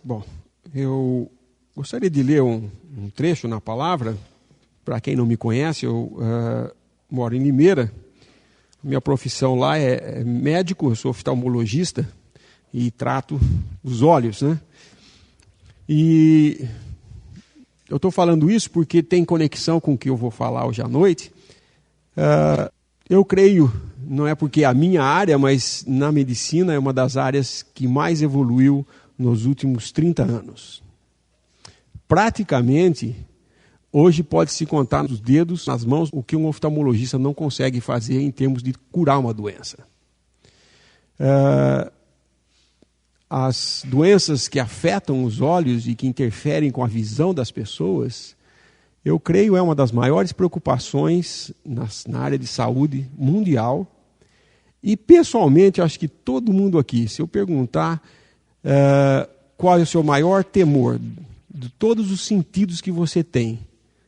Bom, eu gostaria de ler um trecho na palavra. Para quem não me conhece, eu moro em Limeira. Minha profissão lá é médico, eu sou oftalmologista e trato os olhos, né? E eu estou falando isso porque tem conexão com o que eu vou falar hoje à noite. Eu creio, não é porque é a minha área, mas na medicina é uma das áreas que mais evoluiu nos últimos 30 anos. Praticamente, hoje pode-se contar nos dedos, nas mãos, o que um oftalmologista não consegue fazer em termos de curar uma doença. As doenças que afetam os olhos e que interferem com a visão das pessoas, eu creio é uma das maiores preocupações na área de saúde mundial. E, pessoalmente, acho que todo mundo aqui, se eu perguntar qual é o seu maior temor de todos os sentidos que você tem,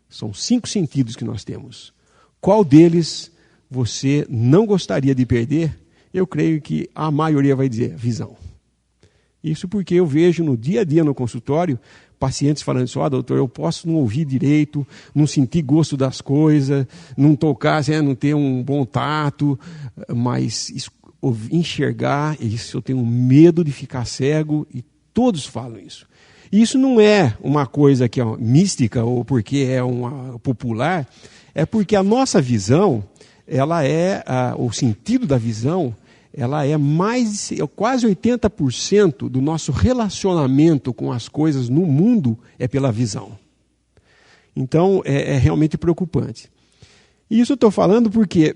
são 5 sentidos que nós temos. Qual deles você não gostaria de perder? Eu creio que a maioria vai dizer visão. Isso porque eu vejo no dia a dia no consultório pacientes falando assim, doutor, eu posso não ouvir direito, não sentir gosto das coisas, não tocar, não ter um bom tato, mas enxergar, isso eu tenho medo de ficar cego, e todos falam isso. Isso não é uma coisa que é mística ou porque é uma popular, é porque a nossa visão, o sentido da visão, ela é quase 80% do nosso relacionamento com as coisas no mundo é pela visão. Então, é realmente preocupante. E isso eu estou falando porque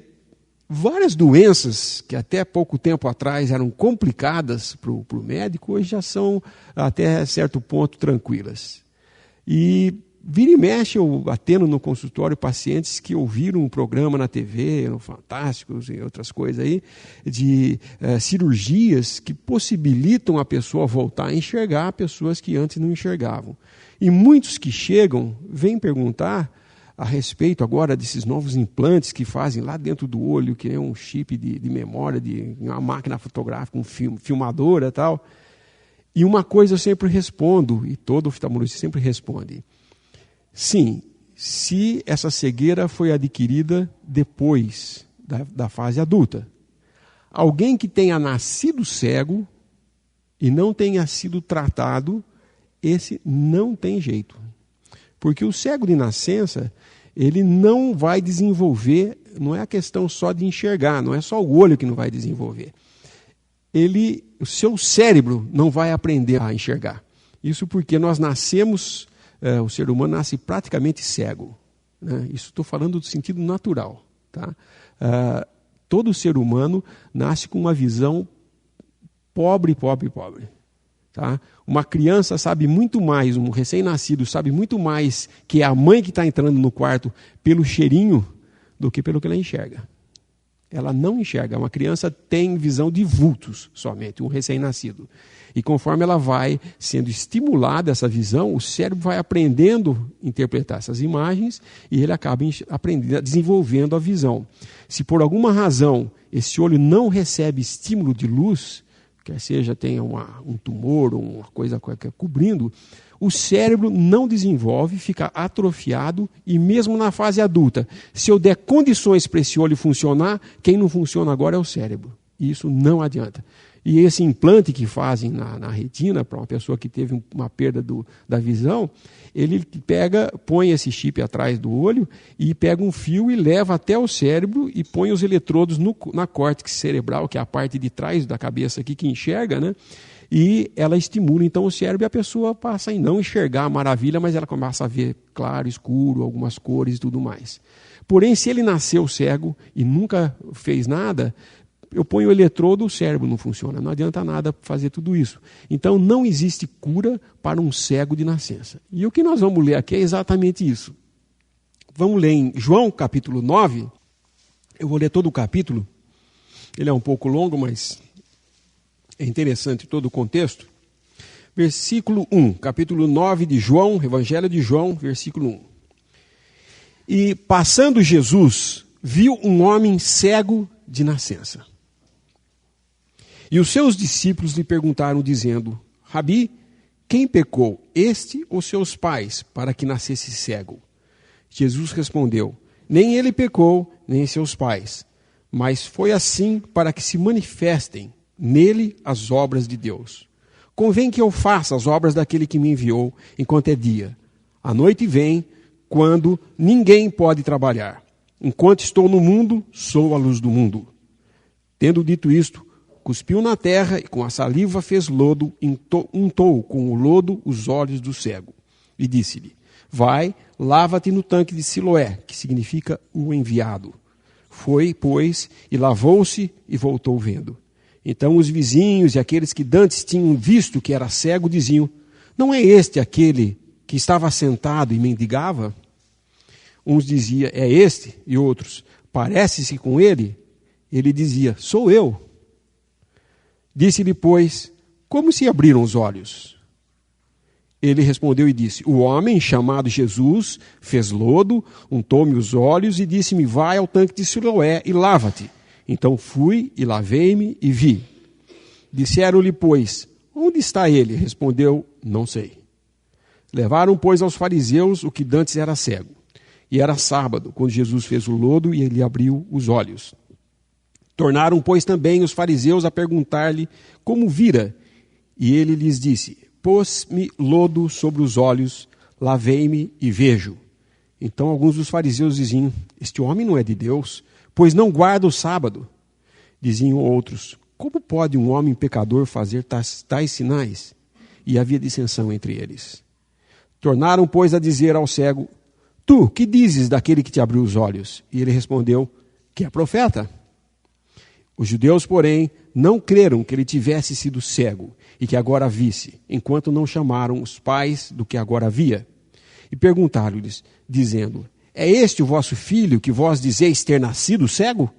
várias doenças que até pouco tempo atrás eram complicadas para o médico, hoje já são até certo ponto tranquilas. E vira e mexe eu atendo no consultório pacientes que ouviram um programa na TV, no Fantásticos e outras coisas aí, de cirurgias que possibilitam a pessoa voltar a enxergar pessoas que antes não enxergavam. E muitos que chegam vêm perguntar a respeito agora desses novos implantes que fazem lá dentro do olho, que é um chip de memória, de uma máquina fotográfica, filmadora e tal. E uma coisa eu sempre respondo, e todo oftalmologista sempre responde: sim, se essa cegueira foi adquirida depois da fase adulta. Alguém que tenha nascido cego e não tenha sido tratado, esse não tem jeito. Porque o cego de nascença, ele não vai desenvolver, não é a questão só de enxergar, não é só o olho que não vai desenvolver. O seu cérebro não vai aprender a enxergar. Isso porque nós nascemos, o ser humano nasce praticamente cego. Né? Isso estou falando do sentido natural. Tá? Todo ser humano nasce com uma visão pobre. Tá? Uma criança sabe muito mais, um recém-nascido sabe muito mais que é a mãe que está entrando no quarto pelo cheirinho do que pelo que ela enxerga. Ela não enxerga. Uma criança tem visão de vultos somente, um recém-nascido. E conforme ela vai sendo estimulada essa visão, o cérebro vai aprendendo a interpretar essas imagens e ele acaba aprendendo, desenvolvendo a visão. Se por alguma razão esse olho não recebe estímulo de luz, quer seja tenha um tumor ou uma coisa qualquer cobrindo, o cérebro não desenvolve, fica atrofiado, e mesmo na fase adulta, se eu der condições para esse olho funcionar, quem não funciona agora é o cérebro. E isso não adianta. E esse implante que fazem na retina, para uma pessoa que teve uma perda da visão, ele põe esse chip atrás do olho e pega um fio e leva até o cérebro e põe os eletrodos na córtex cerebral, que é a parte de trás da cabeça aqui que enxerga, né? E ela estimula então o cérebro e a pessoa passa a não enxergar a maravilha, mas ela começa a ver claro, escuro, algumas cores e tudo mais. Porém, se ele nasceu cego e nunca fez nada, eu ponho o eletrodo, o cérebro não funciona. Não adianta nada fazer tudo isso. Então, não existe cura para um cego de nascença. E o que nós vamos ler aqui é exatamente isso. Vamos ler em João, capítulo 9. Eu vou ler todo o capítulo. Ele é um pouco longo, mas é interessante todo o contexto. Versículo 1, capítulo 9 de João, Evangelho de João, versículo 1. E passando Jesus, viu um homem cego de nascença. E os seus discípulos lhe perguntaram, dizendo: Rabi, quem pecou, este ou seus pais, para que nascesse cego? Jesus respondeu: nem ele pecou, nem seus pais, mas foi assim para que se manifestem nele as obras de Deus. Convém que eu faça as obras daquele que me enviou enquanto é dia. A noite vem, quando ninguém pode trabalhar. Enquanto estou no mundo, sou a luz do mundo. Tendo dito isto, cuspiu na terra e com a saliva fez lodo, untou com o lodo os olhos do cego. E disse-lhe: vai, lava-te no tanque de Siloé, que significa o enviado. Foi, pois, e lavou-se e voltou vendo. Então os vizinhos e aqueles que dantes tinham visto que era cego diziam: não é este aquele que estava sentado e mendigava? Uns diziam: é este, e outros: parece-se com ele? Ele dizia: sou eu. Disse-lhe, pois: como se abriram os olhos? Ele respondeu e disse: o homem chamado Jesus fez lodo, untou-me os olhos e disse-me: vai ao tanque de Siloé e lava-te. Então fui e lavei-me e vi. Disseram-lhe, pois: onde está ele? Respondeu: não sei. Levaram, pois, aos fariseus o que dantes era cego. E era sábado, quando Jesus fez o lodo e ele abriu os olhos. Tornaram, pois, também os fariseus a perguntar-lhe como vira. E ele lhes disse: pôs-me lodo sobre os olhos, lavei-me e vejo. Então alguns dos fariseus diziam: este homem não é de Deus, pois não guarda o sábado. Diziam outros: como pode um homem pecador fazer tais sinais? E havia dissensão entre eles. Tornaram, pois, a dizer ao cego: tu, que dizes daquele que te abriu os olhos? E ele respondeu: que é profeta. Os judeus, porém, não creram que ele tivesse sido cego e que agora visse, enquanto não chamaram os pais do que agora via. E perguntaram-lhes, dizendo: é este o vosso filho que vós dizeis ter nascido cego?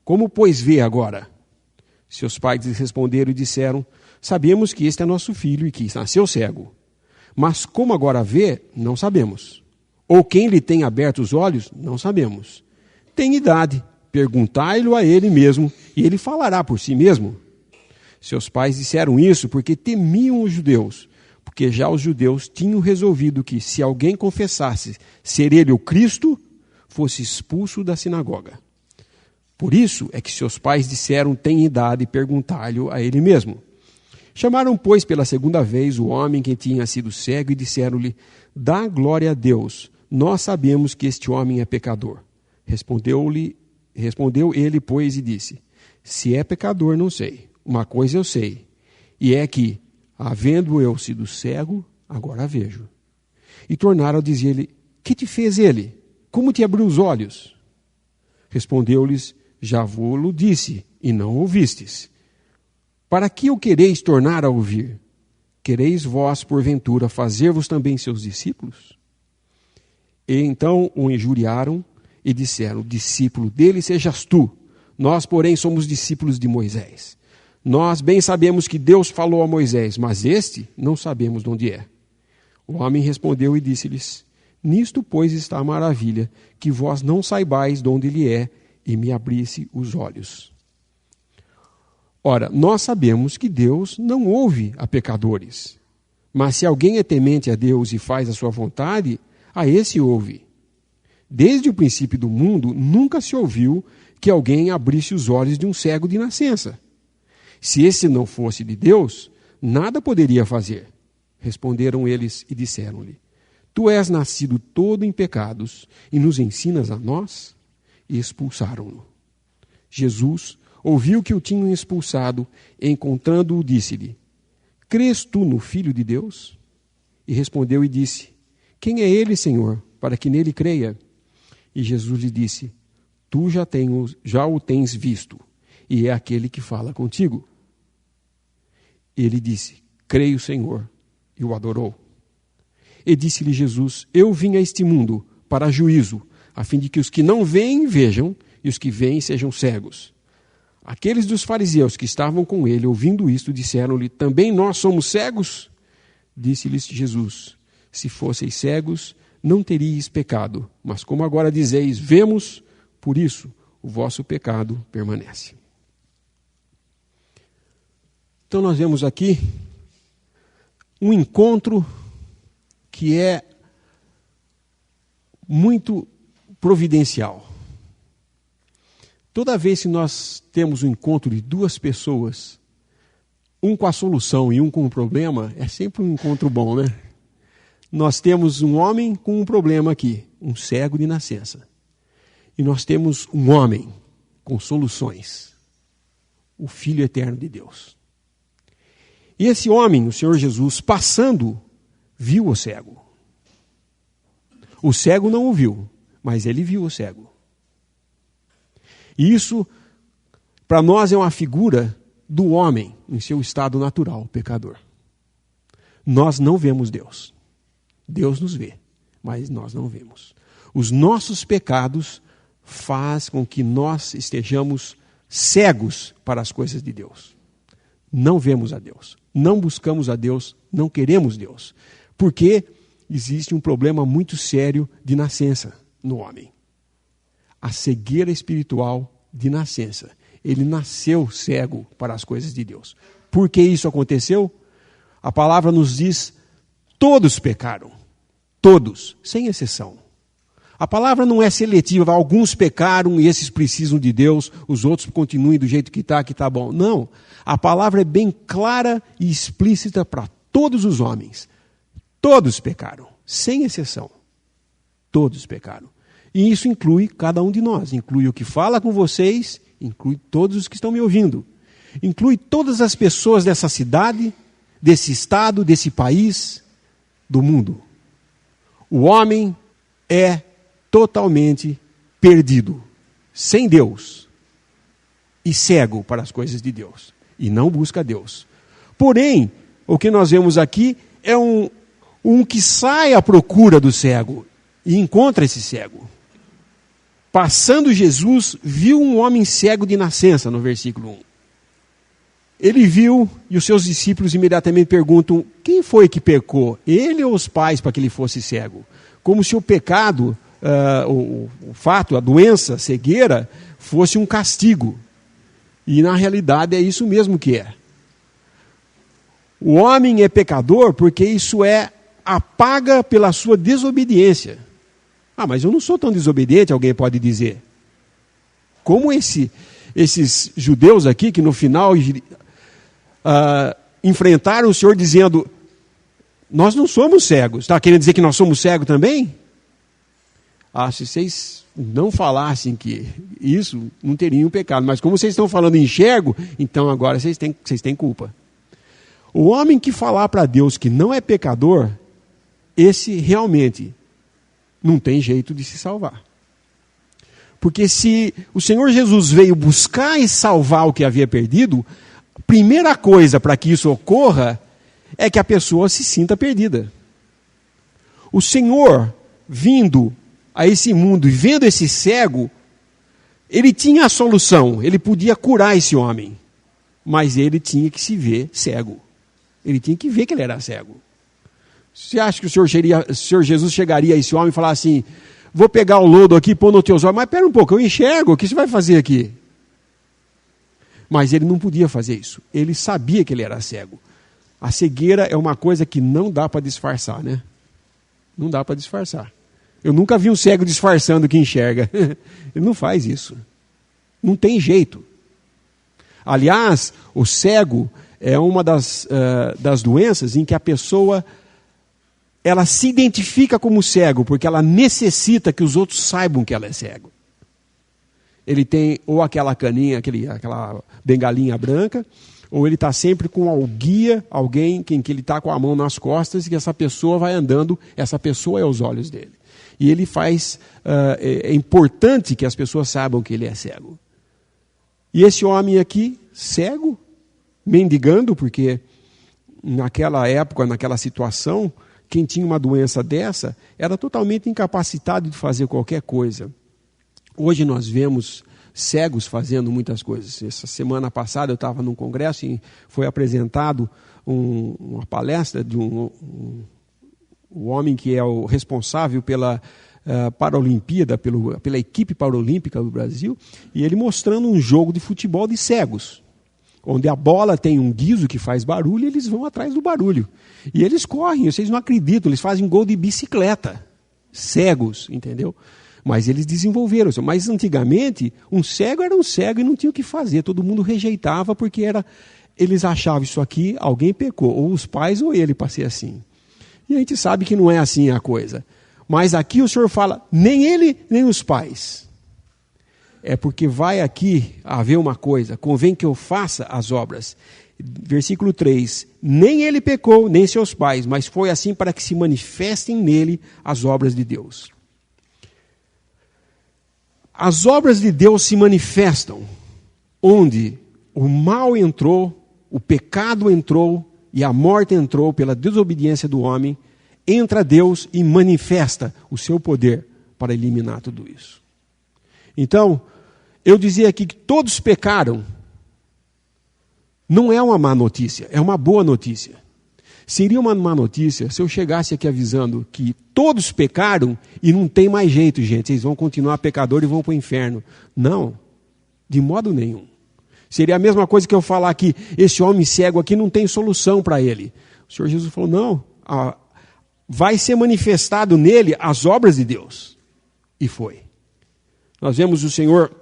Como, pois, vê agora? Seus pais lhes responderam e disseram: sabemos que este é nosso filho e que nasceu cego. Mas como agora vê, não sabemos. Ou quem lhe tem aberto os olhos, não sabemos. Tem idade, perguntai-lo a ele mesmo, e ele falará por si mesmo. Seus pais disseram isso porque temiam os judeus, porque já os judeus tinham resolvido que, se alguém confessasse ser ele o Cristo, fosse expulso da sinagoga. Por isso é que seus pais disseram: tem idade, perguntai-lhe a ele mesmo. Chamaram, pois, pela segunda vez o homem que tinha sido cego e disseram-lhe: dá glória a Deus, nós sabemos que este homem é pecador. Respondeu ele, pois, e disse: se é pecador, não sei. Uma coisa eu sei, e é que, havendo eu sido cego, agora vejo. E tornaram a dizer-lhe: que te fez ele? Como te abriu os olhos? Respondeu-lhes: já vô-lo disse, e não ouvistes. Para que o quereis tornar a ouvir? Quereis vós, porventura, fazer-vos também seus discípulos? E então o injuriaram e disseram: discípulo dele sejas tu, nós, porém, somos discípulos de Moisés. Nós bem sabemos que Deus falou a Moisés, mas este não sabemos de onde é. O homem respondeu e disse-lhes: nisto, pois, está a maravilha, que vós não saibais de onde ele é, e me abrisse os olhos. Ora, nós sabemos que Deus não ouve a pecadores. Mas se alguém é temente a Deus e faz a sua vontade, a esse ouve. Desde o princípio do mundo, nunca se ouviu que alguém abrisse os olhos de um cego de nascença. Se esse não fosse de Deus, nada poderia fazer. Responderam eles e disseram-lhe: tu és nascido todo em pecados e nos ensinas a nós? E expulsaram-no. Jesus ouviu que o tinham expulsado, e encontrando-o, disse-lhe: crês tu no Filho de Deus? E respondeu e disse: quem é ele, Senhor, para que nele creia? E Jesus lhe disse: tu já o tens visto, e é aquele que fala contigo. Ele disse: creio, Senhor, e o adorou. E disse-lhe Jesus: eu vim a este mundo para juízo, a fim de que os que não veem vejam, e os que veem sejam cegos. Aqueles dos fariseus que estavam com ele, ouvindo isto, disseram-lhe: também nós somos cegos? Disse-lhes Jesus: se fosseis cegos, não teríeis pecado, mas como agora dizeis, vemos, por isso o vosso pecado permanece. Então nós vemos aqui um encontro que é muito providencial. Toda vez que nós temos um encontro de duas pessoas, um com a solução e um com o problema, é sempre um encontro bom, né? Nós temos um homem com um problema aqui, um cego de nascença. E nós temos um homem com soluções, o Filho eterno de Deus. E esse homem, o Senhor Jesus, passando, viu o cego. O cego não o viu, mas ele viu o cego. E isso, para nós, é uma figura do homem em seu estado natural, pecador. Nós não vemos Deus. Deus nos vê, mas nós não vemos. Os nossos pecados fazem com que nós estejamos cegos para as coisas de Deus. Não vemos a Deus, não buscamos a Deus, não queremos Deus. Porque existe um problema muito sério de nascença no homem. A cegueira espiritual de nascença. Ele nasceu cego para as coisas de Deus. Por que isso aconteceu? A palavra nos diz: todos pecaram. Todos, sem exceção. A palavra não é seletiva. Alguns pecaram e esses precisam de Deus, os outros continuem do jeito que está bom. Não. A palavra é bem clara e explícita para todos os homens. Todos pecaram, sem exceção. Todos pecaram. E isso inclui cada um de nós. Inclui o que fala com vocês, inclui todos os que estão me ouvindo. Inclui todas as pessoas dessa cidade, desse estado, desse país, do mundo. O homem é totalmente perdido, sem Deus e cego para as coisas de Deus. E não busca Deus. Porém, o que nós vemos aqui é um que sai à procura do cego e encontra esse cego. Passando Jesus, viu um homem cego de nascença, no versículo 1. Ele viu e os seus discípulos imediatamente perguntam: quem foi que pecou? Ele ou os pais para que ele fosse cego? Como se o pecado, o fato, a doença, a cegueira, fosse um castigo. E na realidade é isso mesmo que é. O homem é pecador porque isso é a paga pela sua desobediência. Ah, mas eu não sou tão desobediente, alguém pode dizer. Como esses judeus aqui que no final enfrentaram o Senhor dizendo: nós não somos cegos. Está querendo dizer que nós somos cegos também? Ah, se vocês não falassem que isso, não teriam pecado. Mas como vocês estão falando enxergo, então agora vocês têm culpa. O homem que falar para Deus que não é pecador, esse realmente não tem jeito de se salvar. Porque se o Senhor Jesus veio buscar e salvar o que havia perdido, a primeira coisa para que isso ocorra é que a pessoa se sinta perdida. O Senhor, vindo a esse mundo e vendo esse cego, ele tinha a solução, ele podia curar esse homem, mas ele tinha que se ver cego. Ele tinha que ver que ele era cego. Você acha que o Senhor Jesus chegaria a esse homem e falar assim: vou pegar o lodo aqui e pôr nos teus olhos, mas espera um pouco, eu enxergo, o que você vai fazer aqui? Mas ele não podia fazer isso, ele sabia que ele era cego. A cegueira é uma coisa que não dá para disfarçar, né? Não dá para disfarçar. Eu nunca vi um cego disfarçando que enxerga. Ele não faz isso. Não tem jeito. Aliás, o cego é uma das doenças em que a pessoa ela se identifica como cego, porque ela necessita que os outros saibam que ela é cego. Ele tem ou aquela caninha, aquela bengalinha branca, ou ele está sempre com alguém que ele está com a mão nas costas e que essa pessoa vai andando, essa pessoa é os olhos dele. E ele faz, é importante que as pessoas saibam que ele é cego. E esse homem aqui, cego, mendigando, porque naquela época, naquela situação, quem tinha uma doença dessa era totalmente incapacitado de fazer qualquer coisa. Hoje nós vemos cegos fazendo muitas coisas. Essa semana passada eu estava num congresso e foi apresentado uma palestra de um homem que é o responsável pela Paralimpíada, pela equipe paralímpica do Brasil, e ele mostrando um jogo de futebol de cegos. Onde a bola tem um guiso que faz barulho, eles vão atrás do barulho. E eles correm, vocês não acreditam, eles fazem gol de bicicleta. Cegos, entendeu? Mas eles desenvolveram. Mas antigamente, um cego era um cego e não tinha o que fazer. Todo mundo rejeitava porque eles achavam isso aqui, alguém pecou. Ou os pais ou ele para ser assim. E a gente sabe que não é assim a coisa. Mas aqui o Senhor fala, nem ele, nem os pais. É porque vai aqui haver uma coisa, convém que eu faça as obras. Versículo 3, nem ele pecou, nem seus pais, mas foi assim para que se manifestem nele as obras de Deus. As obras de Deus se manifestam onde o mal entrou, o pecado entrou e a morte entrou pela desobediência do homem. Entra Deus e manifesta o seu poder para eliminar tudo isso. Então, eu dizia aqui que todos pecaram. Não é uma má notícia, é uma boa notícia. Seria uma má notícia se eu chegasse aqui avisando que todos pecaram e não tem mais jeito, gente. Eles vão continuar pecadores e vão para o inferno. Não, de modo nenhum. Seria a mesma coisa que eu falar que esse homem cego aqui não tem solução para ele. O Senhor Jesus falou, não, vai ser manifestado nele as obras de Deus. E foi. Nós vemos o Senhor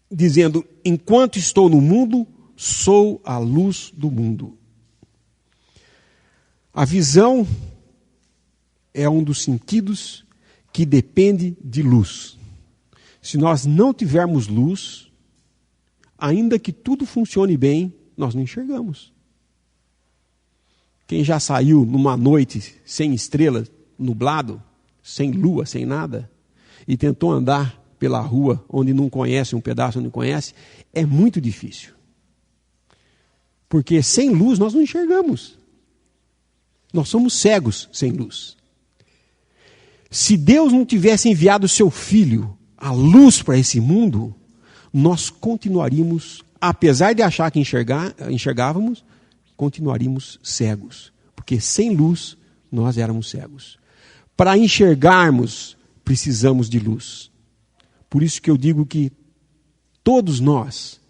dizendo, enquanto estou no mundo, sou a luz do mundo. A visão é um dos sentidos que depende de luz. Se nós não tivermos luz, ainda que tudo funcione bem, nós não enxergamos. Quem já saiu numa noite sem estrelas, nublado, sem lua, sem nada, e tentou andar pela rua onde não conhece, um pedaço onde não conhece, é muito difícil. Porque sem luz nós não enxergamos. Nós somos cegos sem luz. Se Deus não tivesse enviado o seu Filho, a luz para esse mundo, nós continuaríamos, apesar de achar que enxergávamos, continuaríamos cegos. Porque sem luz nós éramos cegos. Para enxergarmos, precisamos de luz. Por isso que eu digo que todos nós,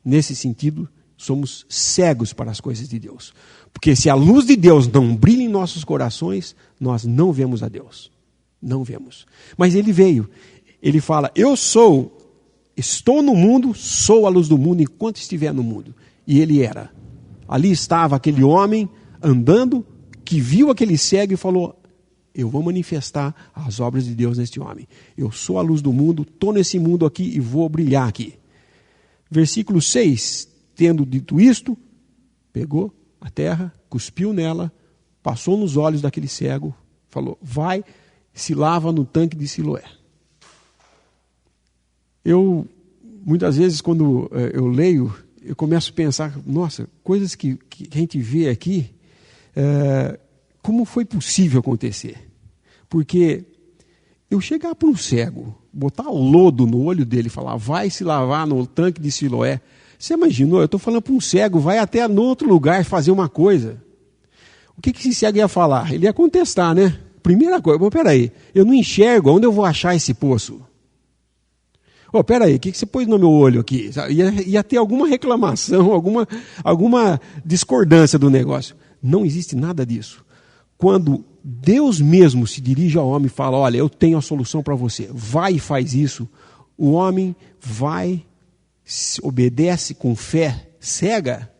nesse sentido, somos cegos para as coisas de Deus. Porque se a luz de Deus não brilha em nossos corações, nós não vemos a Deus. Não vemos. Mas ele veio. Ele fala, estou no mundo, sou a luz do mundo enquanto estiver no mundo. E ele era. Ali estava aquele homem andando, que viu aquele cego e falou, eu vou manifestar as obras de Deus neste homem. Eu sou a luz do mundo, estou nesse mundo aqui e vou brilhar aqui. Versículo 6, tendo dito isto, pegou a terra, cuspiu nela, passou nos olhos daquele cego, falou, vai, se lava no tanque de Siloé. Muitas vezes, quando eu leio, eu começo a pensar, nossa, coisas que a gente vê aqui, como foi possível acontecer? Porque eu chegar para um cego, botar lodo no olho dele e falar, vai se lavar no tanque de Siloé. Você imaginou? Eu estou falando para um cego, vai até no outro lugar fazer uma coisa. O que esse cego ia falar? Ele ia contestar, né? Primeira coisa, bom, peraí, eu não enxergo, onde eu vou achar esse poço? Peraí, o que você pôs no meu olho aqui? Ia ter alguma reclamação, alguma discordância do negócio. Não existe nada disso. Quando Deus mesmo se dirige ao homem e fala, olha, eu tenho a solução para você, vai e faz isso, o homem vai, obedece com fé cega,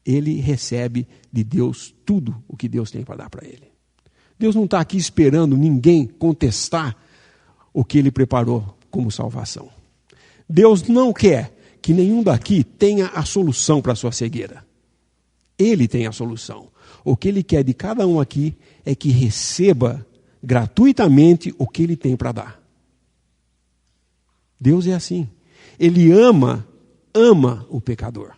ele recebe de Deus tudo o que Deus tem para dar para ele. Deus não está aqui esperando ninguém contestar o que ele preparou como salvação. Deus não quer que nenhum daqui tenha a solução para a sua cegueira. Ele tem a solução. O que ele quer de cada um aqui é que receba gratuitamente o que ele tem para dar. Deus é assim. Ele ama o pecador.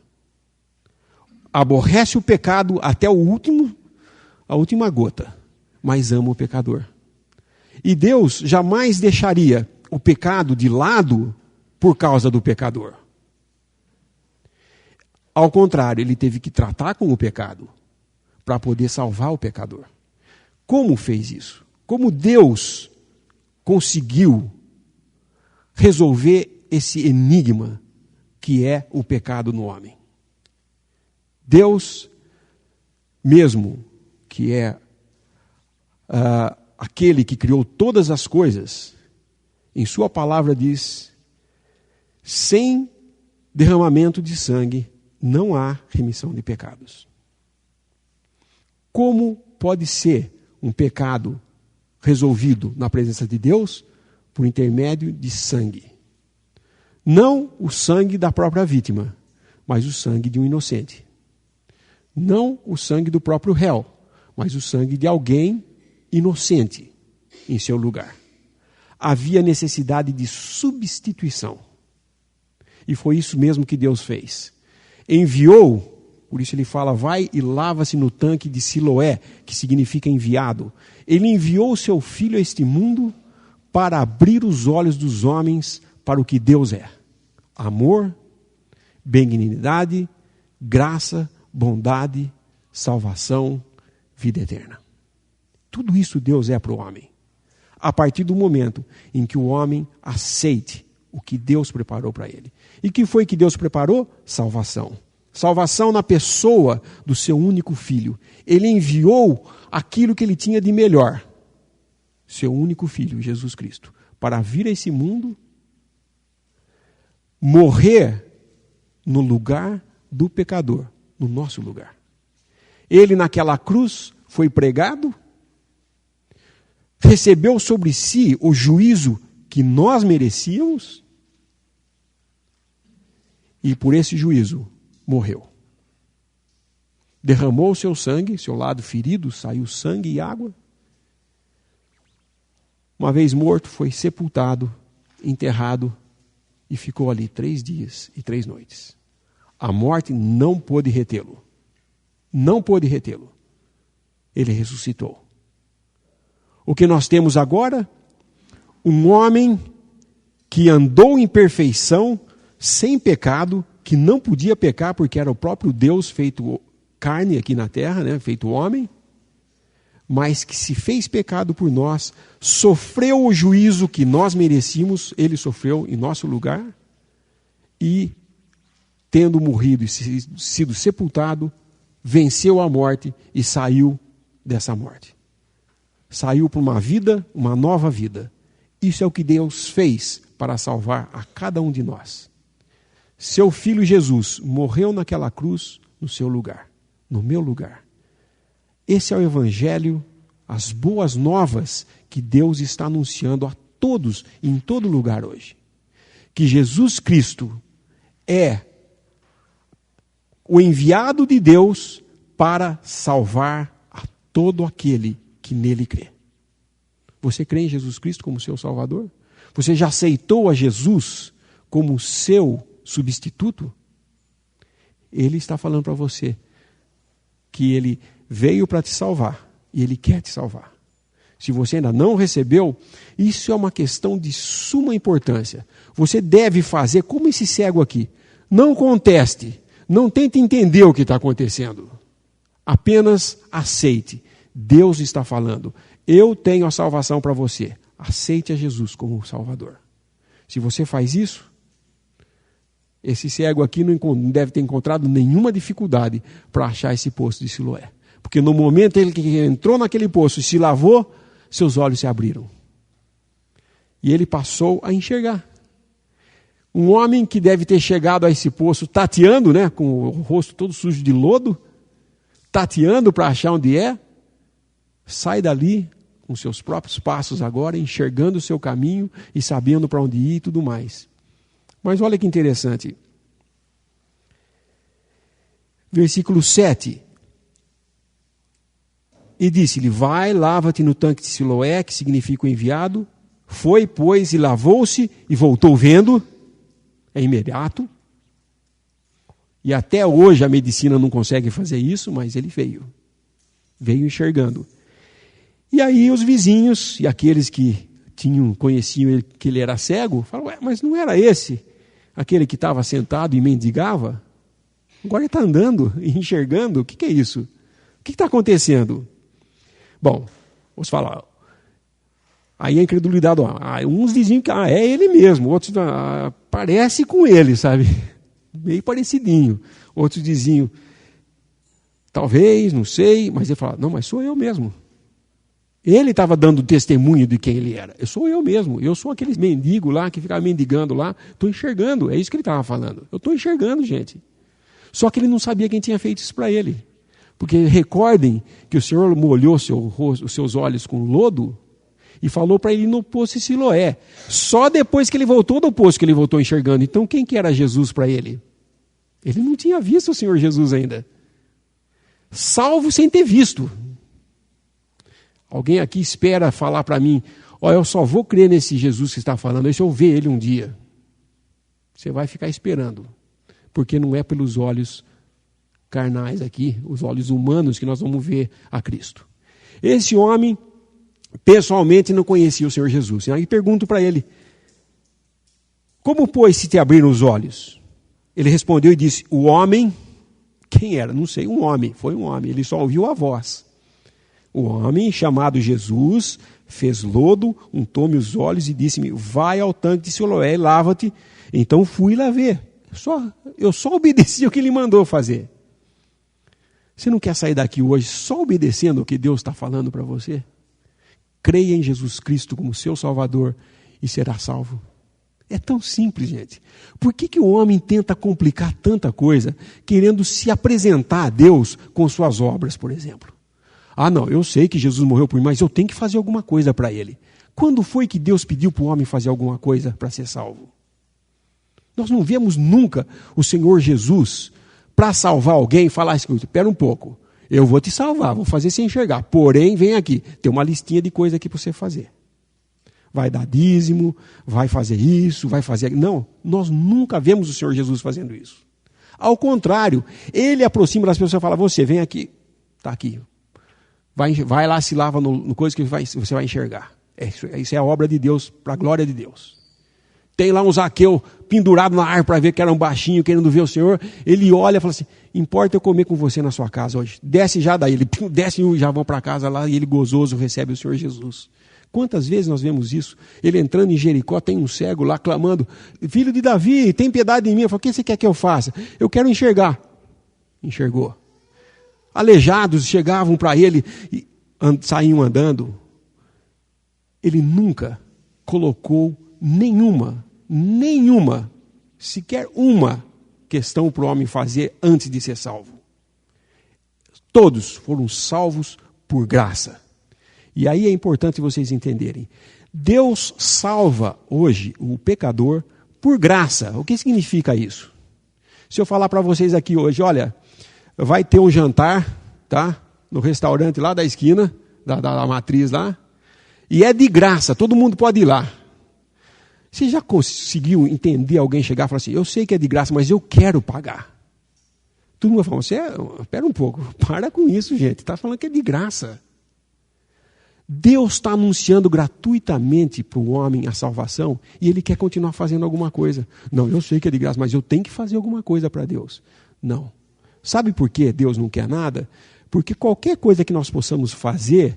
Aborrece o pecado até a última gota, mas ama o pecador. E Deus jamais deixaria o pecado de lado por causa do pecador. Ao contrário, ele teve que tratar com o pecado para poder salvar o pecador. Como fez isso? Como Deus conseguiu resolver esse enigma que é o pecado no homem? Deus mesmo, que é aquele que criou todas as coisas, em sua palavra diz: sem derramamento de sangue não há remissão de pecados. Como pode ser um pecado resolvido na presença de Deus? Por intermédio de sangue. Não o sangue da própria vítima, mas o sangue de um inocente. Não o sangue do próprio réu, mas o sangue de alguém inocente em seu lugar. Havia necessidade de substituição. E foi isso mesmo que Deus fez. Enviou, por isso ele fala, vai e lava-se no tanque de Siloé, que significa enviado. Ele enviou o seu Filho a este mundo para abrir os olhos dos homens para o que Deus é. Amor, benignidade, graça, bondade, salvação, vida eterna. Tudo isso Deus é para o homem. A partir do momento em que o homem aceite o que Deus preparou para ele. E que foi que Deus preparou? Salvação. Salvação na pessoa do seu único Filho. Ele enviou aquilo que ele tinha de melhor. Seu único Filho, Jesus Cristo, para vir a esse mundo, morrer no lugar do pecador, no nosso lugar. Ele naquela cruz foi pregado, recebeu sobre si o juízo que nós merecíamos e por esse juízo morreu. Derramou o seu sangue, seu lado ferido, saiu sangue e água. Uma vez morto, foi sepultado, enterrado e ficou ali 3 dias e 3 noites. A morte não pôde retê-lo. Não pôde retê-lo. Ele ressuscitou. O que nós temos agora? Um homem que andou em perfeição, sem pecado, que não podia pecar porque era o próprio Deus feito carne aqui na terra, né, feito homem, mas que se fez pecado por nós, sofreu o juízo que nós merecíamos, ele sofreu em nosso lugar, e tendo morrido e sido sepultado, venceu a morte e saiu dessa morte. Saiu para uma vida, uma nova vida. Isso é o que Deus fez para salvar a cada um de nós. Seu Filho Jesus morreu naquela cruz no seu lugar, no meu lugar. Esse é o Evangelho, as boas novas que Deus está anunciando a todos, em todo lugar hoje. Que Jesus Cristo é o enviado de Deus para salvar a todo aquele que nele crê. Você crê em Jesus Cristo como seu Salvador? Você já aceitou a Jesus como seu substituto? Ele está falando para você que ele veio para te salvar e ele quer te salvar. Se você ainda não recebeu, isso é uma questão de suma importância. Você deve fazer como esse cego aqui. Não conteste, não tente entender o que está acontecendo. Apenas aceite. Deus está falando. Eu tenho a salvação para você. Aceite a Jesus como Salvador. Se você faz isso, esse cego aqui não deve ter encontrado nenhuma dificuldade para achar esse poço de Siloé. Porque no momento em que ele entrou naquele poço e se lavou, seus olhos se abriram. E ele passou a enxergar. Um homem que deve ter chegado a esse poço tateando, né, com o rosto todo sujo de lodo, tateando para achar onde é, sai dali com seus próprios passos agora, enxergando o seu caminho e sabendo para onde ir e tudo mais. Mas olha que interessante. Versículo 7. E disse-lhe, vai, lava-te no tanque de Siloé, que significa o enviado. Foi, pois, e lavou-se e voltou vendo. É imediato. E até hoje a medicina não consegue fazer isso, mas ele veio. Veio enxergando. E aí os vizinhos e aqueles que conheciam que ele era cego, falaram, ué, mas não era esse? Aquele que estava sentado e mendigava? Agora ele está andando e enxergando. O que é isso? O que está acontecendo? Bom, vamos falar. Aí a incredulidade, uns diziam que é ele mesmo, outros parece com ele, sabe? Meio parecidinho. Outros diziam, Talvez, não sei, mas ele fala, não, mas sou eu mesmo. Ele estava dando testemunho de quem ele era. Eu sou eu mesmo, eu sou aquele mendigo lá, que ficava mendigando lá, estou enxergando, é isso que ele estava falando. Eu estou enxergando, gente. Só que ele não sabia quem tinha feito isso para ele. Porque recordem que o Senhor molhou os seus olhos com lodo e falou para ele ir no poço de Siloé. Só depois que ele voltou do poço que ele voltou enxergando. Então quem que era Jesus para ele? Ele não tinha visto o Senhor Jesus ainda. Salvo sem ter visto. Alguém aqui espera falar para mim, eu só vou crer nesse Jesus que está falando, se eu ver ele um dia. Você vai ficar esperando. Porque não é pelos olhos carnais aqui, os olhos humanos, que nós vamos ver a Cristo. Esse homem, pessoalmente, não conhecia o Senhor Jesus. Aí pergunto para ele, como, pois, se te abriram os olhos? Ele respondeu e disse, o homem, quem era? Não sei, um homem, foi um homem, ele só ouviu a voz. O homem, chamado Jesus, fez lodo, untou-me os olhos e disse-me, vai ao tanque de Siloé e lava-te. Então fui lá ver. Eu só obedeci o que ele mandou fazer. Você não quer sair daqui hoje só obedecendo o que Deus está falando para você? Creia em Jesus Cristo como seu Salvador e será salvo. É tão simples, gente. Por que o homem tenta complicar tanta coisa, querendo se apresentar a Deus com suas obras, por exemplo? Ah, não, eu sei que Jesus morreu por mim, mas eu tenho que fazer alguma coisa para ele. Quando foi que Deus pediu para o homem fazer alguma coisa para ser salvo? Nós não vemos nunca o Senhor Jesus, para salvar alguém, falar assim, espera um pouco, eu vou te salvar, vou fazer você enxergar. Porém, vem aqui, tem uma listinha de coisa aqui para você fazer. Vai dar dízimo, vai fazer isso, vai fazer... Não, nós nunca vemos o Senhor Jesus fazendo isso. Ao contrário, ele aproxima das pessoas e fala, você vem aqui, está aqui. Vai lá, se lava no coisa que você vai enxergar. Isso é a obra de Deus, para a glória de Deus. Tem lá um Zaqueu pendurado na árvore para ver que era um baixinho, querendo ver o Senhor. Ele olha e fala assim, importa eu comer com você na sua casa hoje. Desce já daí, ele desce e já vão para casa lá e ele gozoso recebe o Senhor Jesus. Quantas vezes nós vemos isso? Ele entrando em Jericó, tem um cego lá clamando, filho de Davi, tem piedade de mim. Eu falo, o que você quer que eu faça? Eu quero enxergar. Enxergou. Aleijados chegavam para ele e saíam andando. Ele nunca colocou nenhuma, sequer uma questão para o homem fazer antes de ser salvo. Todos foram salvos por graça. E aí é importante vocês entenderem. Deus salva hoje o pecador por graça. O que significa isso? Se eu falar para vocês aqui hoje, olha, vai ter um jantar, tá? No restaurante lá da esquina, da matriz lá, e é de graça, todo mundo pode ir lá. Você já conseguiu entender alguém chegar e falar assim, eu sei que é de graça, mas eu quero pagar? Todo mundo vai falar, espera um pouco, para com isso, gente, está falando que é de graça. Deus está anunciando gratuitamente para o homem a salvação e ele quer continuar fazendo alguma coisa. Não, eu sei que é de graça, mas eu tenho que fazer alguma coisa para Deus. Não. Sabe por que Deus não quer nada? Porque qualquer coisa que nós possamos fazer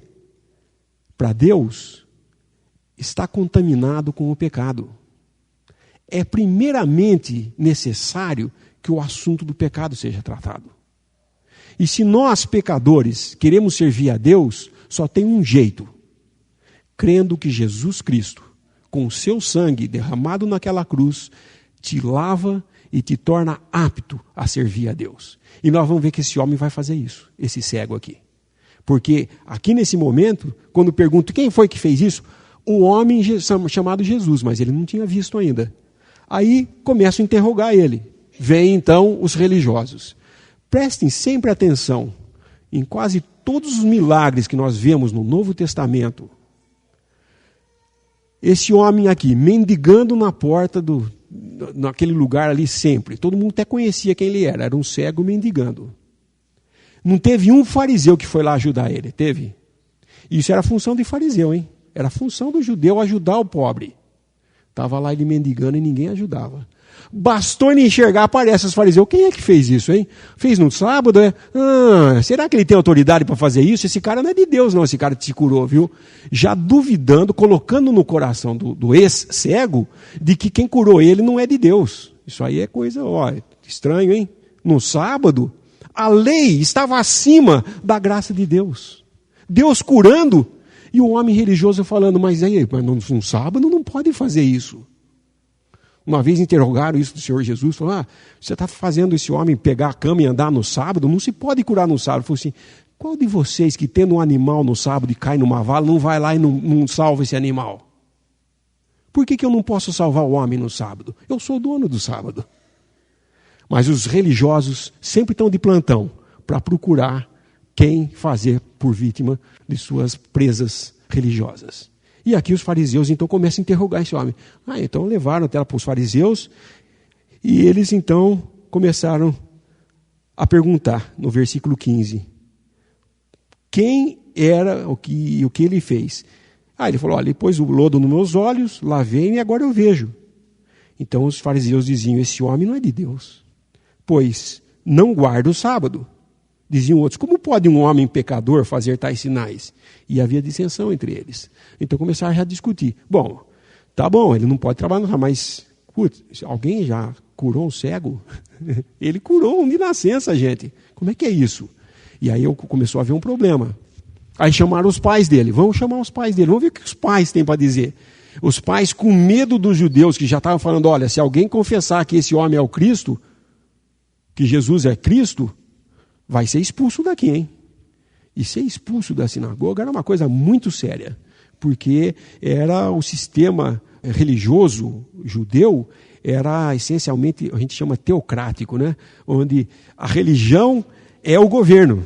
para Deus está contaminado com o pecado. É primeiramente necessário que o assunto do pecado seja tratado. E se nós, pecadores, queremos servir a Deus, só tem um jeito. Crendo que Jesus Cristo, com o seu sangue derramado naquela cruz, te lava e te torna apto a servir a Deus. E nós vamos ver que esse homem vai fazer isso, esse cego aqui. Porque aqui nesse momento, quando pergunto quem foi que fez isso, o homem chamado Jesus, mas ele não tinha visto ainda. Aí começo a interrogar ele. Vêm então os religiosos. Prestem sempre atenção em quase todos os milagres que nós vemos no Novo Testamento. Esse homem aqui, mendigando na porta naquele lugar ali sempre. Todo mundo até conhecia quem ele era um cego mendigando. Não teve um fariseu que foi lá ajudar ele, teve? Isso era função de fariseu, hein? Era função do judeu ajudar o pobre. Estava lá ele mendigando e ninguém ajudava. Bastou ele enxergar, aparece os fariseus. Quem é que fez isso, hein? Fez no sábado, é? Será que ele tem autoridade para fazer isso? Esse cara não é de Deus, não. Esse cara te curou, viu? Já duvidando, colocando no coração do ex-cego de que quem curou ele não é de Deus. Isso aí é coisa, estranho, hein? No sábado, A lei estava acima da graça de Deus. Deus curando e o homem religioso falando, mas num sábado não pode fazer isso. Uma vez interrogaram isso do Senhor Jesus, falaram, você está fazendo esse homem pegar a cama e andar no sábado? Não se pode curar no sábado. Falou assim, qual de vocês que tendo um animal no sábado e cai numa vala, não vai lá e não salva esse animal? Por que eu não posso salvar o homem no sábado? Eu sou dono do sábado. Mas os religiosos sempre estão de plantão para procurar quem fazer por vítima de suas presas religiosas. E aqui os fariseus então começam a interrogar esse homem. Então levaram até para os fariseus e eles então começaram a perguntar no versículo 15. Quem era o que ele fez? Ele falou, ele pôs o lodo nos meus olhos, lavei e agora eu vejo. Então os fariseus diziam, esse homem não é de Deus, pois não guarda o sábado. Diziam outros, como pode um homem pecador fazer tais sinais? E havia dissensão entre eles. Então começaram a discutir. Bom, tá bom, ele não pode trabalhar, mas alguém já curou um cego? Ele curou um de nascença, gente. Como é que é isso? E aí começou a haver um problema. Aí chamaram os pais dele. Vamos chamar os pais dele. Vamos ver o que os pais têm para dizer. Os pais, com medo dos judeus, que já estavam falando, olha, se alguém confessar que esse homem é o Cristo, que Jesus é Cristo, vai ser expulso daqui, hein? E ser expulso da sinagoga era uma coisa muito séria, porque era o sistema religioso judeu, era essencialmente, a gente chama teocrático, né? Onde a religião é o governo.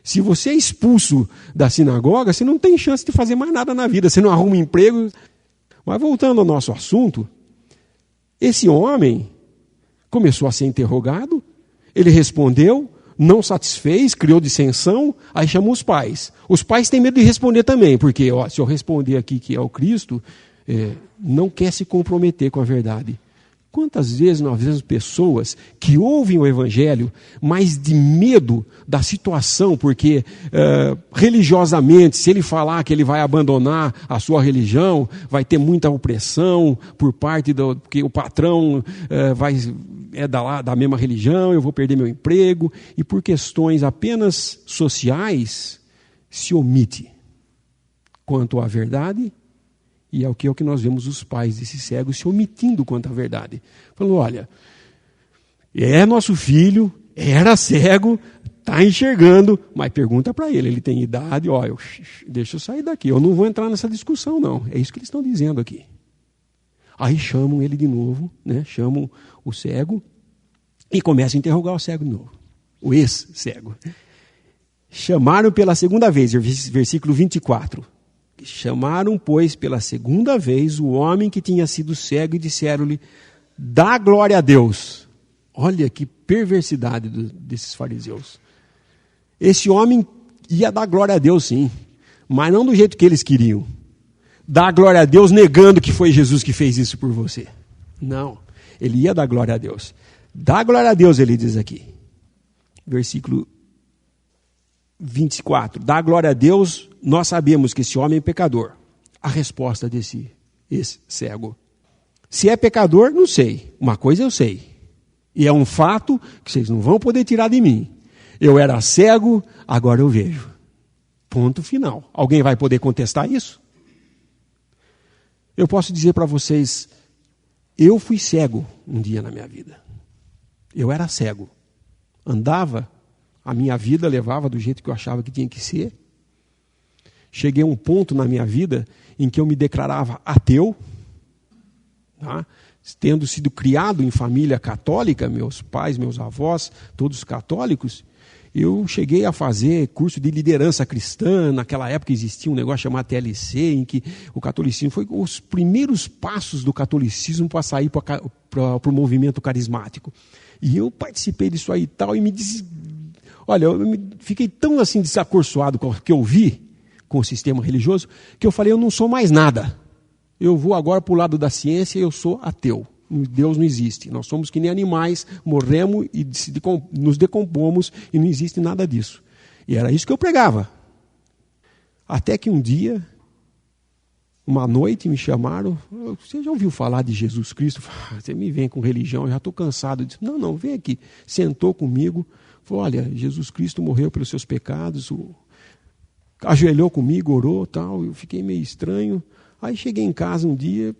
Se você é expulso da sinagoga, você não tem chance de fazer mais nada na vida, você não arruma um emprego. Mas voltando ao nosso assunto, esse homem começou a ser interrogado, ele respondeu, não satisfez, criou dissensão, aí chamou os pais. Os pais têm medo de responder também, porque se eu responder aqui que é o Cristo, não quer se comprometer com a verdade. Quantas vezes nós vemos pessoas que ouvem o Evangelho, mas de medo da situação, porque religiosamente, se ele falar que ele vai abandonar a sua religião, vai ter muita opressão por parte porque o patrão é da mesma religião, eu vou perder meu emprego, e por questões apenas sociais, se omite quanto à verdade. E é o que nós vemos os pais desses cegos se omitindo quanto à verdade. Falando, olha, nosso filho, era cego, está enxergando, mas pergunta para ele tem idade, deixa eu sair daqui, eu não vou entrar nessa discussão não. É isso que eles estão dizendo aqui. Aí chamam ele de novo, né? Chamam o cego e começam a interrogar o cego de novo, o ex-cego. Chamaram pela segunda vez, versículo 24. Chamaram, pois, pela segunda vez o homem que tinha sido cego e disseram-lhe, dá glória a Deus. Olha que perversidade desses fariseus. Esse homem ia dar glória a Deus sim, mas não do jeito que eles queriam. Dar glória a Deus negando que foi Jesus que fez isso por você. Não, ele ia dar glória a Deus. Dá glória a Deus, ele diz aqui. Versículo 24. Dá glória a Deus, nós sabemos que esse homem é pecador. A resposta esse cego. Se é pecador, não sei. Uma coisa eu sei. E é um fato que vocês não vão poder tirar de mim. Eu era cego, agora eu vejo. Ponto final. Alguém vai poder contestar isso? Eu posso dizer para vocês, eu fui cego um dia na minha vida. Eu era cego. Andava, a minha vida levava do jeito que eu achava que tinha que ser. Cheguei a um ponto na minha vida em que eu me declarava ateu, tá? Tendo sido criado em família católica, meus pais, meus avós, todos católicos, eu cheguei a fazer curso de liderança cristã. Naquela época existia um negócio chamado TLC, em que o catolicismo foi os primeiros passos do catolicismo para sair para o movimento carismático. E eu participei disso aí e tal, e olha, eu fiquei tão assim desacorçoado com o que eu vi com o sistema religioso, que eu falei, eu não sou mais nada. Eu vou agora para o lado da ciência e eu sou ateu. Deus não existe. Nós somos que nem animais, morremos e nos decompomos e não existe nada disso. E era isso que eu pregava. Até que um dia, uma noite, me chamaram, você já ouviu falar de Jesus Cristo? Você me vem com religião, eu já estou cansado disso. Não, vem aqui. Sentou comigo, Falou, olha, Jesus Cristo morreu pelos seus pecados, ajoelhou comigo, orou, tal. Eu fiquei meio estranho. Aí cheguei em casa um dia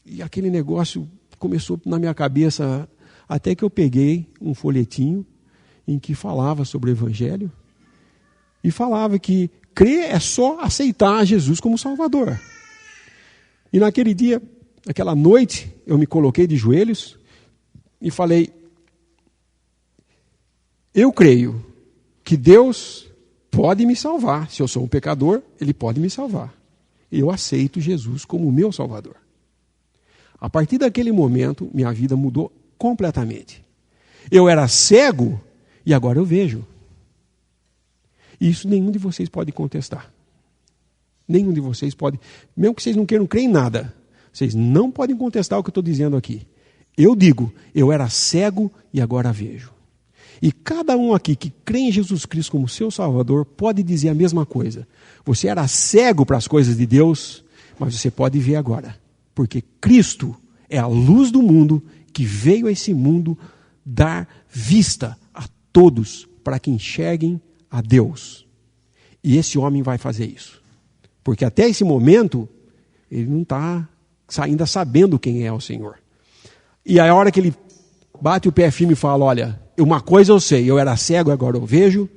e aquele negócio começou na minha cabeça, até que eu peguei um folhetinho em que falava sobre o Evangelho e falava que crer é só aceitar Jesus como Salvador. E naquele dia, naquela noite, eu me coloquei de joelhos e falei, eu creio que Deus pode me salvar. Se eu sou um pecador, Ele pode me salvar. Eu aceito Jesus como meu Salvador. A partir daquele momento, minha vida mudou completamente. Eu era cego e agora eu vejo. E isso nenhum de vocês pode contestar. Nenhum de vocês pode, mesmo que vocês não queiram crer em nada, vocês não podem contestar o que eu estou dizendo aqui. Eu digo, eu era cego e agora vejo. E cada um aqui que crê em Jesus Cristo como seu Salvador pode dizer a mesma coisa. Você era cego para as coisas de Deus, mas você pode ver agora. Porque Cristo é a luz do mundo que veio a esse mundo dar vista a todos para que enxerguem a Deus. E esse homem vai fazer isso. Porque até esse momento, ele não está ainda sabendo quem é o Senhor. E a hora que ele bate o pé firme e fala, olha, uma coisa eu sei, eu era cego, agora eu vejo.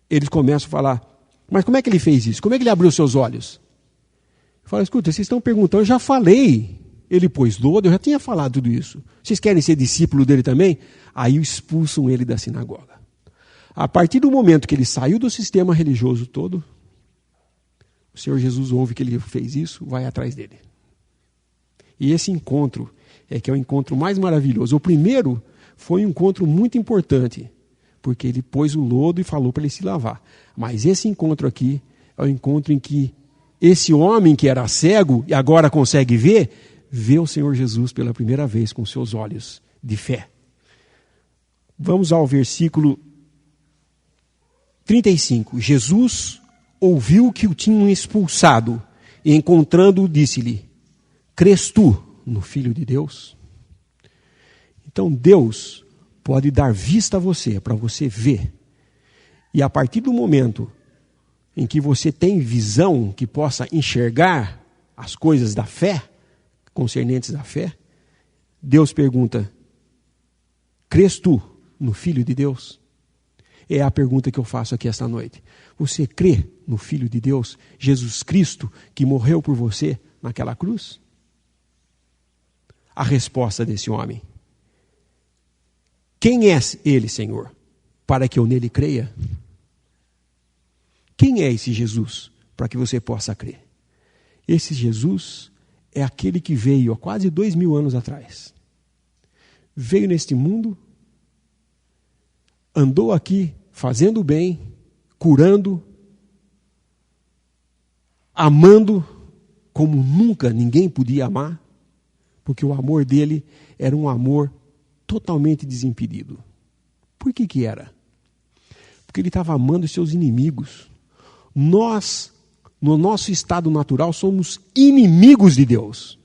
Eles começam a falar, mas como é que ele fez isso? Como é que ele abriu seus olhos? Eu falo, escuta, vocês estão perguntando, eu já falei. Ele pôs lodo, eu já tinha falado tudo isso. Vocês querem ser discípulo dele também? Aí expulsam ele da sinagoga. A partir do momento que ele saiu do sistema religioso todo, o Senhor Jesus ouve que ele fez isso, vai atrás dele. E esse encontro é que é o encontro mais maravilhoso. O primeiro foi um encontro muito importante, porque ele pôs o lodo e falou para ele se lavar. Mas esse encontro aqui é o encontro em que esse homem que era cego e agora consegue ver, vê o Senhor Jesus pela primeira vez com seus olhos de fé. Vamos ao versículo 35. Jesus ouviu que o tinham expulsado e encontrando-o disse-lhe, crês tu no Filho de Deus? Então Deus pode dar vista a você, para você ver. E a partir do momento em que você tem visão que possa enxergar as coisas da fé, concernentes à fé, Deus pergunta, crês tu no Filho de Deus? É a pergunta que eu faço aqui esta noite. Você crê no Filho de Deus, Jesus Cristo, que morreu por você naquela cruz? A resposta desse homem, quem é ele, Senhor, para que eu nele creia? Quem é esse Jesus, para que você possa crer? Esse Jesus é aquele que veio há quase 2000 anos atrás. Veio neste mundo, andou aqui fazendo o bem, curando, amando como nunca ninguém podia amar, porque o amor dele era um amor totalmente desimpedido. Por que era? Porque ele estava amando os seus inimigos. Nós, no nosso estado natural, somos inimigos de Deus.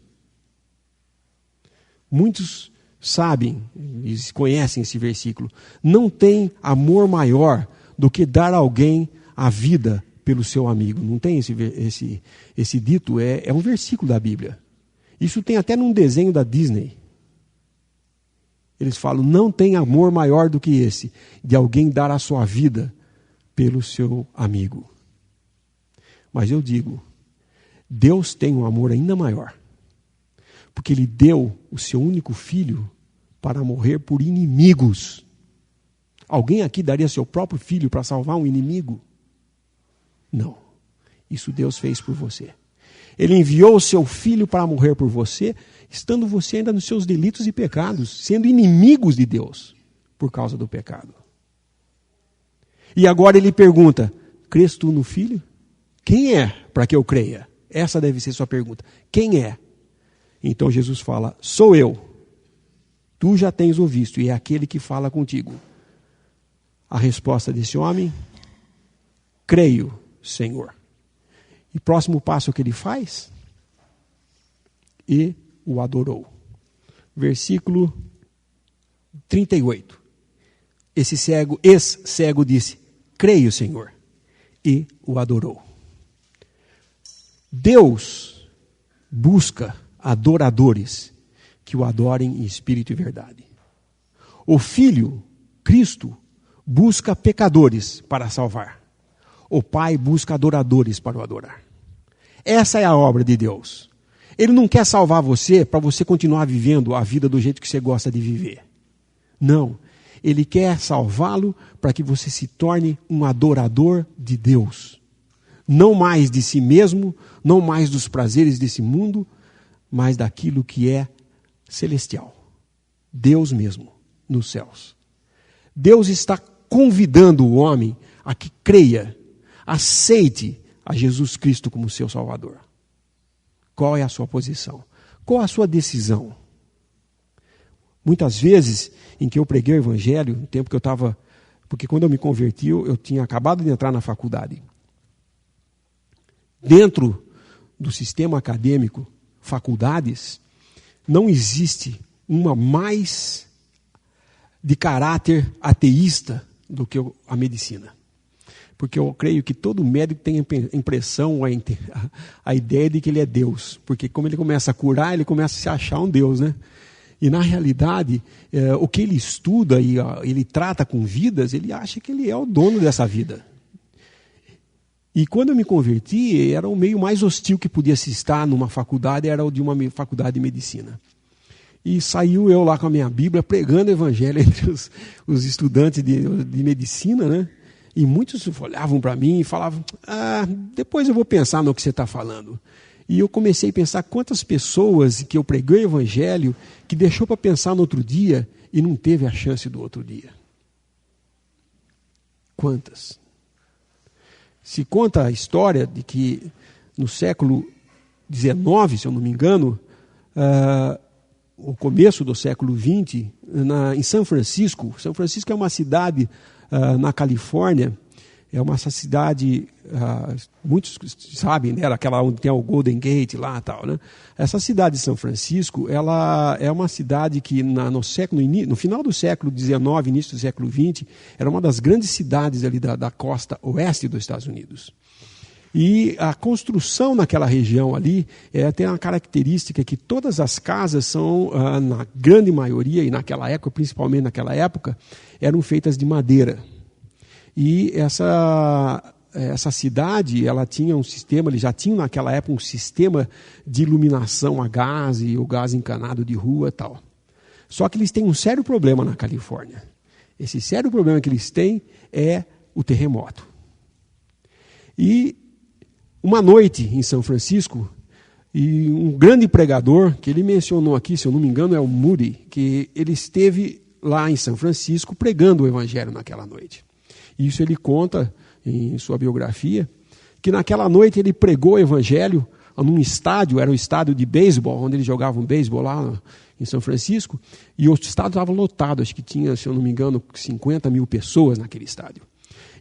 Muitos sabem, eles conhecem esse versículo. Não tem amor maior do que dar a alguém a vida pelo seu amigo. Não tem esse dito? É um versículo da Bíblia. Isso tem até num desenho da Disney. Eles falam, não tem amor maior do que esse, de alguém dar a sua vida pelo seu amigo. Mas eu digo, Deus tem um amor ainda maior. Porque Ele deu o seu único filho para morrer por inimigos. Alguém aqui daria seu próprio filho para salvar um inimigo? Não. Isso Deus fez por você. Ele enviou o seu filho para morrer por você, estando você ainda nos seus delitos e pecados, sendo inimigos de Deus por causa do pecado. E agora ele pergunta, crês tu no Filho? Quem é para que eu creia? Essa deve ser sua pergunta. Quem é? Então Jesus fala, sou eu. Tu já tens o visto e é aquele que fala contigo. A resposta desse homem, creio, Senhor. E próximo passo que ele faz? E o adorou. Versículo 38. esse ex-cego disse: creio, Senhor, e o adorou. Deus busca adoradores que o adorem em espírito e verdade. O Filho, Cristo, busca pecadores para salvar. O Pai busca adoradores para o adorar. Essa é a obra de Deus. Ele não quer salvar você para você continuar vivendo a vida do jeito que você gosta de viver. Não. Ele quer salvá-lo para que você se torne um adorador de Deus. Não mais de si mesmo, não mais dos prazeres desse mundo, mas daquilo que é celestial. Deus mesmo, nos céus. Deus está convidando o homem a que creia, aceite a Jesus Cristo como seu Salvador. Qual é a sua posição? Qual a sua decisão? Muitas vezes em que eu preguei o Evangelho, no tempo que eu estava... Porque quando eu me converti, eu tinha acabado de entrar na faculdade. Dentro do sistema acadêmico, faculdades, não existe uma mais de caráter ateísta do que a medicina. Porque eu creio que todo médico tem a impressão, a ideia de que ele é Deus. Porque como ele começa a curar, ele começa a se achar um Deus, né? E na realidade, o que ele estuda e ele trata com vidas, ele acha que ele é o dono dessa vida. E quando eu me converti, era o meio mais hostil que podia se estar numa faculdade, era o de uma faculdade de medicina. E saiu eu lá com a minha Bíblia, pregando o Evangelho entre os estudantes de medicina, né? E muitos olhavam para mim e falavam: depois eu vou pensar no que você está falando. E eu comecei a pensar quantas pessoas que eu preguei o Evangelho que deixou para pensar no outro dia e não teve a chance do outro dia. Quantas? Se conta a história de que no século XIX, se eu não me engano, o começo do século XX, em São Francisco. São Francisco é uma cidade na Califórnia, é uma cidade, muitos sabem, né, aquela onde tem o Golden Gate lá e tal, né? Essa cidade de São Francisco, ela é uma cidade que no final do século XIX, início do século XX, era uma das grandes cidades ali da costa oeste dos Estados Unidos. E a construção naquela região ali tem uma característica que todas as casas são, na grande maioria, e naquela época, principalmente naquela época, eram feitas de madeira. E essa cidade, ela tinha um sistema, eles já tinham naquela época um sistema de iluminação a gás e o gás encanado de rua e tal. Só que eles têm um sério problema na Califórnia. Esse sério problema que eles têm é o terremoto. E uma noite em São Francisco, e um grande pregador, que ele mencionou aqui, se eu não me engano, é o Moody, que ele esteve lá em São Francisco pregando o Evangelho naquela noite. Isso ele conta em sua biografia, que naquela noite ele pregou o Evangelho num estádio, era o estádio de beisebol, onde eles jogavam beisebol lá em São Francisco, e o estádio estava lotado, acho que tinha, se eu não me engano, 50 mil pessoas naquele estádio.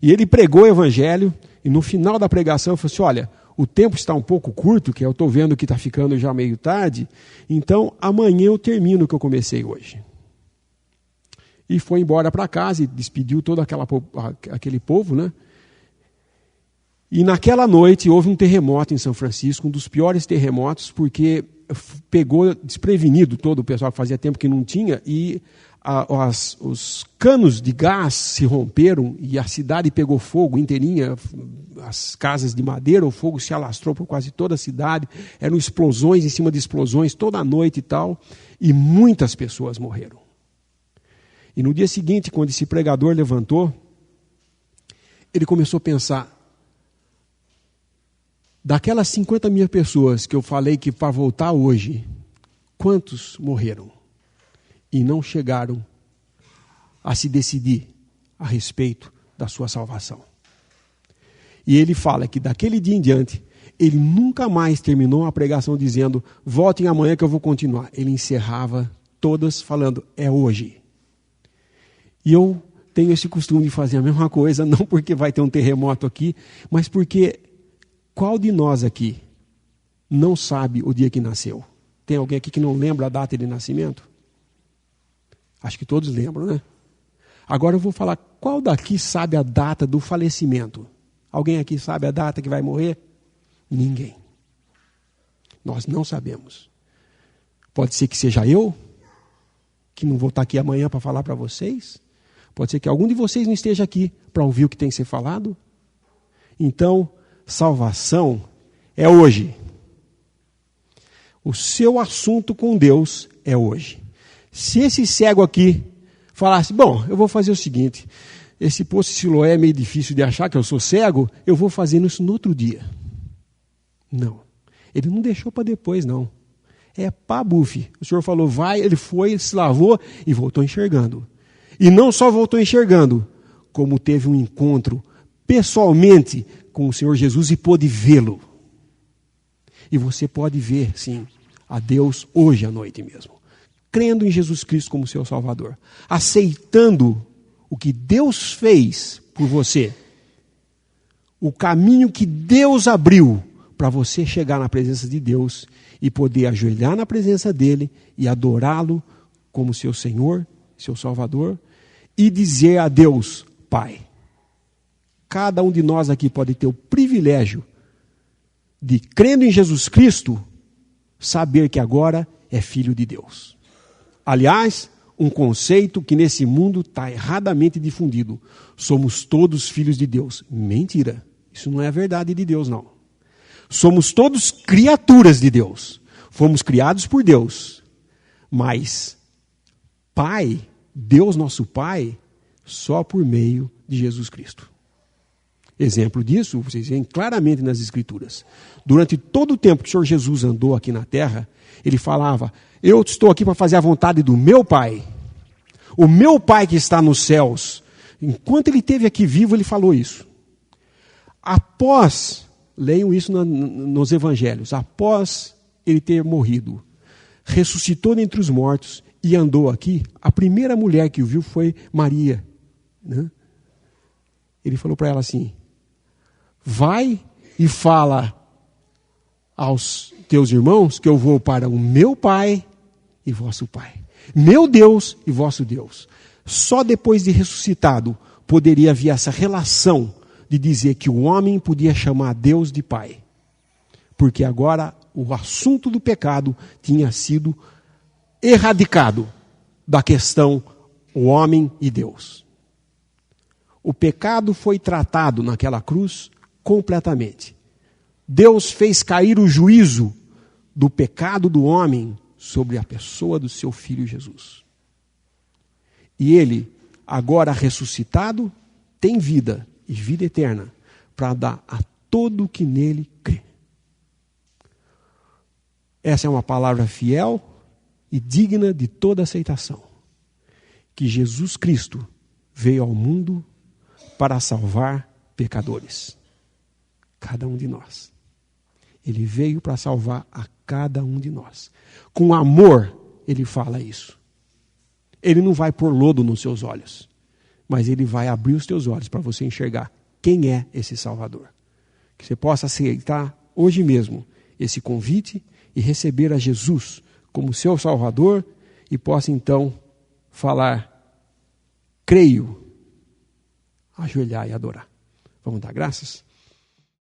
E ele pregou o Evangelho, e no final da pregação ele falou assim: olha, o tempo está um pouco curto, que eu estou vendo que está ficando já meio tarde, então amanhã eu termino o que eu comecei hoje. E foi embora para casa e despediu todo aquele povo, né? E naquela noite houve um terremoto em São Francisco, um dos piores terremotos, porque pegou desprevenido todo o pessoal, que fazia tempo que não tinha, e os canos de gás se romperam e a cidade pegou fogo inteirinha, as casas de madeira, o fogo se alastrou por quase toda a cidade, eram explosões em cima de explosões toda a noite e tal, e muitas pessoas morreram. E no dia seguinte, quando esse pregador levantou, ele começou a pensar: daquelas 50 mil pessoas que eu falei que para voltar hoje, quantos morreram e não chegaram a se decidir a respeito da sua salvação? E ele fala que daquele dia em diante, ele nunca mais terminou a pregação dizendo: voltem amanhã que eu vou continuar. Ele encerrava todas falando: é hoje. E eu tenho esse costume de fazer a mesma coisa, não porque vai ter um terremoto aqui, mas porque qual de nós aqui não sabe o dia que nasceu? Tem alguém aqui que não lembra a data de nascimento? Acho que todos lembram, né? Agora eu vou falar, qual daqui sabe a data do falecimento? Alguém aqui sabe a data que vai morrer? Ninguém. Nós não sabemos. Pode ser que seja eu, que não vou estar aqui amanhã para falar para vocês. Pode ser que algum de vocês não esteja aqui para ouvir o que tem que ser falado. Então, salvação é hoje. O seu assunto com Deus é hoje. Se esse cego aqui falasse, bom, eu vou fazer o seguinte, esse poço Siloé é meio difícil de achar que eu sou cego, eu vou fazendo isso no outro dia. Não. Ele não deixou para depois, não. É pá, bufe. O senhor falou, vai, ele foi, ele se lavou e voltou enxergando. E não só voltou enxergando, como teve um encontro pessoalmente com o Senhor Jesus e pôde vê-lo. E você pode ver, sim, a Deus hoje à noite mesmo. Crendo em Jesus Cristo como seu Salvador. Aceitando o que Deus fez por você. O caminho que Deus abriu para você chegar na presença de Deus e poder ajoelhar na presença dele e adorá-lo como seu Senhor, seu Salvador, e dizer a Deus, Pai. Cada um de nós aqui pode ter o privilégio de, crendo em Jesus Cristo, saber que agora é filho de Deus. Aliás, um conceito que nesse mundo está erradamente difundido. Somos todos filhos de Deus. Mentira. Isso não é a verdade de Deus, não. Somos todos criaturas de Deus. Fomos criados por Deus. Mas Pai, Deus nosso Pai, só por meio de Jesus Cristo. Exemplo disso, vocês veem claramente nas Escrituras. Durante todo o tempo que o Senhor Jesus andou aqui na terra, ele falava, eu estou aqui para fazer a vontade do meu Pai. O meu Pai que está nos céus. Enquanto ele esteve aqui vivo, ele falou isso. Após, leiam isso nos evangelhos, após ele ter morrido, ressuscitou dentre os mortos e andou aqui, a primeira mulher que o viu foi Maria. Né? Ele falou para ela assim, vai e fala aos teus irmãos que eu vou para o meu Pai e vosso Pai. Meu Deus e vosso Deus. Só depois de ressuscitado poderia haver essa relação de dizer que o homem podia chamar Deus de Pai. Porque agora o assunto do pecado tinha sido erradicado da questão o homem e Deus. O pecado foi tratado naquela cruz completamente. Deus fez cair o juízo do pecado do homem sobre a pessoa do seu Filho Jesus. E ele, agora ressuscitado, tem vida e vida eterna para dar a todo que nele crê. Essa é uma palavra fiel e digna de toda aceitação. Que Jesus Cristo veio ao mundo para salvar pecadores. Cada um de nós. Ele veio para salvar a cada um de nós. Com amor, ele fala isso. Ele não vai pôr lodo nos seus olhos, mas ele vai abrir os teus olhos para você enxergar quem é esse Salvador. Que você possa aceitar hoje mesmo esse convite e receber a Jesus como seu Salvador e possa então falar, creio, ajoelhar e adorar. Vamos dar graças?